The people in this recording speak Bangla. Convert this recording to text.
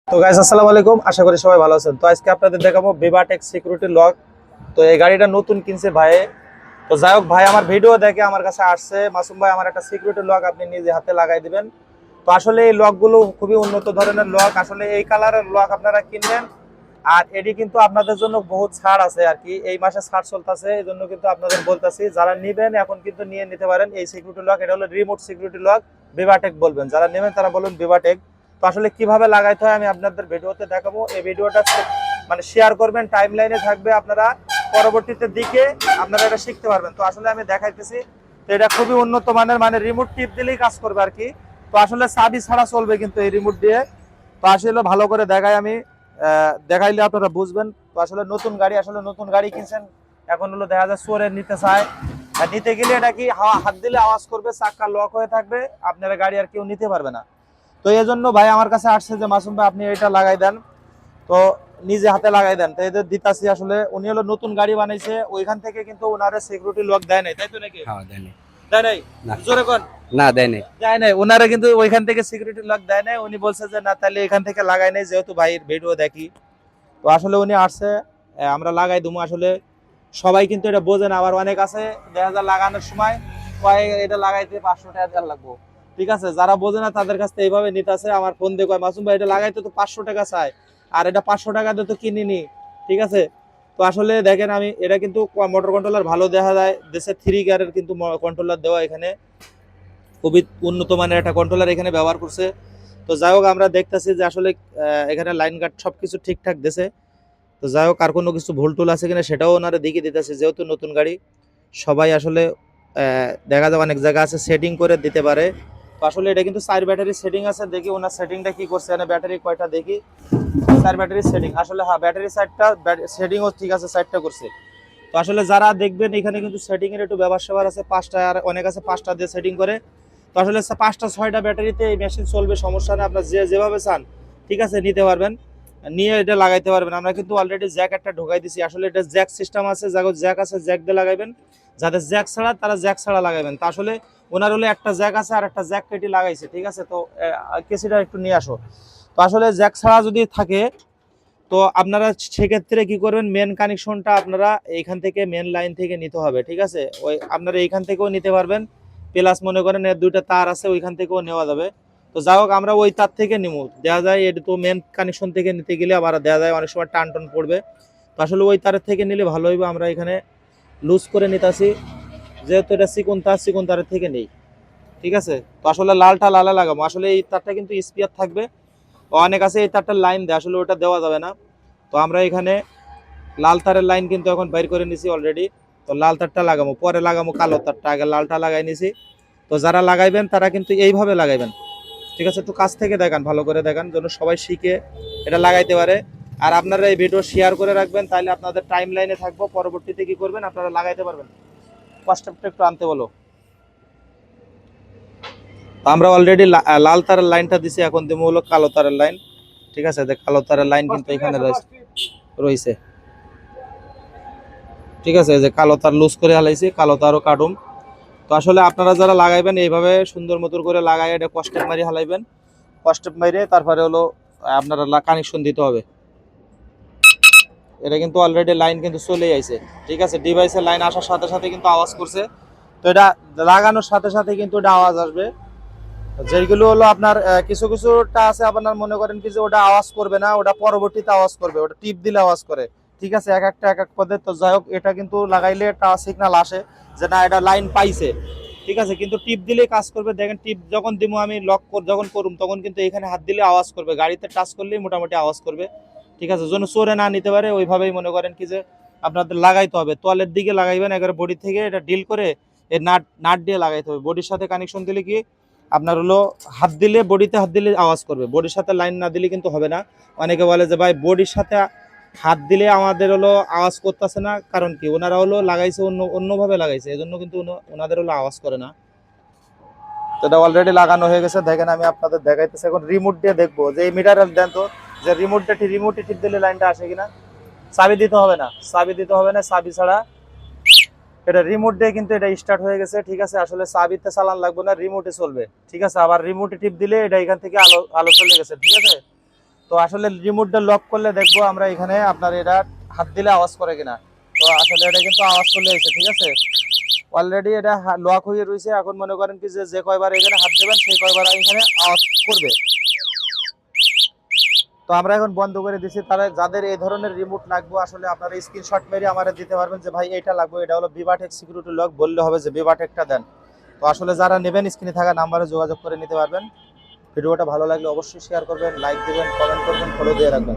তো গাইস আসসালামু আলাইকুম, আশা করি সবাই ভালো আছেন। তো আজকে আপনাদের দেখাবো বিভাটেক সিকিউরিটি লক। তো এই গাড়িটা নতুন কিনছে ভাই। তো যাই হোক, ভাই আমার ভিডিও দেখে আমার কাছে আসছে, মাসুম ভাই আমার একটা সিকিউরিটি লক আপনি নিজে হাতে লাগাই দিবেন। তো আসলে এই লকগুলো খুবই উন্নত ধরনের লক, আসলে এই কালারের লক আপনারা কিনবেন। আর এটি কিন্তু আপনাদের জন্য বহুত ছাড় আছে আর কি, এই মাসে ছাড় চলতেছে, এই জন্য কিন্তু আপনাদের বলতেছি যারা নেবেন এখন কিন্তু নিয়ে নিতে পারেন এই সিকিউরিটি লক। এটা হলো রিমোট সিকিউরিটি লক, বিভাটেক বলবেন, যারা নেবেন তারা বলুন বিভাটেক। তো আসলে কিভাবে লাগাইতে হয় আমি আপনাদের ভিডিওতে দেখাবো। এই ভিডিওটা মানে শেয়ার করবেন, টাইম লাইনে থাকবে, আপনারা পরবর্তীতে দিকে আপনারা এটা শিখতে পারবেন। তো আসলে আমি দেখাইতেছি, তো এটা খুবই উন্নত মানের, মানে রিমোট টিপ দিলেই কাজ করবে আর কি। তো আসলে চাবি ছাড়া চলবে কিন্তু এই রিমোট দিয়ে। তো আসলে ভালো করে দেখাই আমি, দেখাইলে আপনারা বুঝবেন। তো আসলে নতুন গাড়ি, আসলে নতুন গাড়ি কিনছেন, এখন হলো দেখা যায় চোরে নিতে চায়, আর নিতে গেলে এটা কি হাত দিলে আওয়াজ করবে, চাক্কা লক হয়ে থাকবে, আপনারা গাড়ি আর কেউ নিতে পারবে না। তো এই জন্য ভাই আমার কাছে আসছে যে মাসুম ভাই আপনি এটা লাগাই দেন, তো নিজে হাতে লাগাই দেন। তো এদের দিতাছি, আসলে উনি হলো নতুন গাড়ি বানাইছে, ওইখান থেকে কিন্তু ওনারে সিকিউরিটি লক দেয় নাই, তাই তো নাকি? হ্যাঁ দেয় নাই। দেয় নাই? না। জোরে কোন। না দেয় নাই। দেয় নাই, ওনারা কিন্তু ওইখান থেকে সিকিউরিটি লক দেয় নাই। উনি বলছে যে না তাহলে এখান থেকে লাগাই নাই, যেহেতু ভাইয়ের ভিডিও দেখি। তো আসলে উনি আসছে, আমরা লাগাই দেবো। আসলে সবাই কিন্তু এটা বোঝে না, আবার অনেক আছে দেখা যায় লাগানোর সময় কয় এটা লাগাইতে 500 টাকা দেওয়ার লাগবো। ঠিক আছে, যারা বোঝে না তাদের কাছ থেকে এইভাবে নিতে আসে, আমার ফোন দিয়ে কয় মাসুম ভাই এটা লাগাইতে তো 500 টাকা চাই, আর এটা 500 টাকা দিয়ে তো কিনিনি। ঠিক আছে, তো আসলে দেখেন আমি এটা কিন্তু মোটর কন্ট্রোলার ভালো দেখা যায়, দেশে 3 গিয়ারের কিন্তু কন্ট্রোলার দেওয়া, এখানে খুবই উন্নত মানের একটা কন্ট্রোলার এখানে ব্যবহার করছে। তো যাই হোক আমরা দেখতেছি যে আসলে এখানে লাইন গার্ড সবকিছু ঠিকঠাক দিছে। তো যাই হোক আর কোনো কিছু ভুল টুল আছে কিনা সেটাও ওনারা দেখিয়ে দিতেছে, যেহেতু নতুন গাড়ি সবাই আসলে দেখা যায় অনেক জায়গা আছে সেটিং করে দিতে পারে। তো আসলে এটা কিন্তু 4 ব্যাটারি সেটিং আছে, দেখি ওনার সেটিংটা কি করছে, এখানে ব্যাটারি কয়টা দেখি। 4 ব্যাটারি সেটিং, আসলে হ্যাঁ ব্যাটারি সাইডটা সেটিংও ঠিক আছে, সাইডটা করছে। তো আসলে যারা দেখবেন এখানে কিন্তু সেটিং এর একটু ব্যবহার স্যাবার আছে, 5টা, আর অনেক আছে 5টা দিয়ে সেটিং করে। তো আসলে 5টা 6টা ব্যাটারিতে এই মেশিন চলবে, সমস্যা নেই, আপনার যেভাবে চান ঠিক আছে নিতে পারবেন, নিয়ে এটা লাগাইতে পারবেন। আমরা কিন্তু অলরেডি জ্যাক একটা ঢোকাই দিছি, আসলে এটা জ্যাক সিস্টেম আছে, জ্যাক আছে, জ্যাক দিয়ে লাগাইবেন। যাদের জ্যাক ছাড়া তারা জ্যাক ছাড়া লাগাইবেন। তা আসলে ওনার হলে একটা জ্যাক আছে আর একটা জ্যাক কেটে লাগাইছে, ঠিক আছে। তো কেসিটা একটু নিয়ে আসো। তো আসলে জ্যাক ছাড়া যদি থাকে তো আপনারা সেক্ষেত্রে কি করবেন, মেন কানেকশনটা আপনারা এইখান থেকে মেন লাইন থেকে নিতে হবে, ঠিক আছে। ওই আপনারা এইখান থেকেও নিতে পারবেন, প্লাস মনে করেন এর 2টা তার আছে ওইখান থেকেও নেওয়া যাবে। তো যাই হোক আমরা ওই তার থেকে নিব, দেখা যায় এটা তো মেন কানেকশন থেকে নিতে গেলে আবার দেখা যায় অনেক সময় টান টান পড়বে। তো আসলে ওই তারের থেকে নিলে ভালো হইবে, আমরা এখানে লুজ করে নিতেছি, যেহেতু এটা চিকন তারের থেকে নেই, ঠিক আছে। তো আসলে লালটা লালে লাগাবো, আসলে এই তারটা কিন্তু স্পিয়ার থাকবে, অনেক আছে এই তারটার লাইন দেয়, আসলে ওটা দেওয়া যাবে না। তো আমরা এখানে লাল তারের লাইন কিন্তু এখন বাইর করে নিছি অলরেডি। তো লাল তারটা লাগাবো, পরে লাগাবো কালো তারটা, আগে লালটা লাগাই নিছি। তো যারা লাগাইবেন তারা কিন্তু এইভাবে লাগাইবেন, ঠিক আছে। একটু কাছ থেকে দেখান, ভালো করে দেখান, যেন সবাই শিখে এটা লাগাইতে পারে। আর আপনারা এই ভিডিও শেয়ার করে রাখবেন, তাহলে আপনাদের টাইম লাইনে থাকবো, পরবর্তীতে কি করবেন আপনারা লাগাইতে পারবেন। কষ্টটা একটু আনতে বলো। তো আমরা অলরেডি লাল তারের লাইনটা দিছি, এখন দেবো হলো কালো তারের লাইন, ঠিক আছে। কালো তারের লাইন কিন্তু এখানে রয়েছে, ঠিক আছে। যে কালো তার লুজ করে হালাইছি, কালো তারও কাটুম। তো আসলে আপনারা যারা লাগাইবেন এইভাবে সুন্দর মতো করে লাগাই, এটা কষ্টেপ মারি হালাইবেন, কষ্টেপ মারিয়ে তারপরে হলো আপনারা কানেকশন দিতে হবে। এটা কিন্তু অলরেডি লাইন কিন্তু চলেই আইছে, ঠিক আছে। ডিভাইসের লাইন আসার সাথে সাথে কিন্তু আওয়াজ করছে। তো এটা লাগানোর সাথে সাথে কিন্তু এটা আওয়াজ আসবে। যেগুলো হলো আপনার কিছু কিছুটা আছে আপনার মনে করেন কি যে ওটা আওয়াজ করবে না, ওটা পরবর্তীতে আওয়াজ করবে, ওটা টিপ দিলে আওয়াজ করে, ঠিক আছে। এক একটা এক এক পদে। তো যাই হোক এটা কিন্তু লাগাইলে একটা সিগন্যাল আসে যে না এটা লাইন পাইছে, ঠিক আছে। কিন্তু টিপ দিলে কাজ করবে, দেখেন টিপ যখন দিব আমি লক যখন করুম তখন কিন্তু এখানে হাত দিলে আওয়াজ করবে, গাড়িতে টাচ করলেই মোটামুটি আওয়াজ করবে, ঠিক আছে। যেন চোরে না নিতে পারে ওইভাবেই মনে করেন কি যে আপনাদের লাগাইতে হবে। তোয়ালের দিকে লাগাইবেন, একবারে বডি থেকে এটা ডিল করে এই নাট নাট দিয়ে লাগাইতে হবে। বডির সাথে কানেকশন দিলে কি আপনার হলো হাত দিলে, বডিতে হাত দিলে আওয়াজ করবে, বডির সাথে লাইন না দিলে কিন্তু হবে না। অনেকে বলে যে ভাই বডির সাথে হাত দিলে আমাদের হলো আওয়াজ করতেছে না, কারণ কি ওনারা হলো লাগাইছে অন্যভাবে লাগাইছে, এজন্য কিন্তু ওনাদের হলো আওয়াজ করে না। তো এটা অলরেডি লাগানো হয়ে গেছে, দেখেন আমি আপনাদের দেখাইতেছি। এখন রিমোট দিয়ে দেখবো যে এই মিটার দেন তো, যে রিমোটে টিপ দিলে লাইনটা আসে কিনা। চাবি দিতে হবে না, চাবি দিতে হবে না, চাবি ছাড়া এটা রিমোট দিয়ে কিন্তু এটা স্টার্ট হয়ে গেছে, ঠিক আছে। আসলে চাবিতে চালান লাগবে না, রিমোটে চলবে, ঠিক আছে। আবার রিমোটে টিপ দিলে এটা এখান থেকে আলো আলো চলে গেছে, ঠিক আছে। তো আসলে রিমোটটা লক করলে দেখবো আমরা এখানে আপনার এটা হাত দিলে আওয়াজ করে কিনা। তো আসলে এটা কিন্তু আওয়াজ চলে এসেছে, ঠিক আছে। অলরেডি এটা লক হয়ে রয়েছে। এখন মনে করেন কি যে যে কয়বার এখানে হাত দেবেন সেই কয়বার এখানে আওয়াজ করবে। তো আমরা এখন বন্ধ করে দিচ্ছি। তারা যাদের এই ধরনের রিমোট লাগবে আসলে আপনারা স্ক্রিনশট মেরে আমাদের দিতে পারবেন যে ভাই এটা লাগবে, এটা হলো ভিভাটেক সিকিউরিটি লক বললে হবে যে ভিভাটেকটা দেন। তো আসলে যারা নেবেন স্ক্রিনে থাকা নাম্বারে যোগাযোগ করে নিতে পারবেন। ভিডিওটা ভালো লাগলে অবশ্যই শেয়ার করবেন, লাইক দিবেন, কমেন্ট করবেন, ফলো দিয়ে রাখবেন।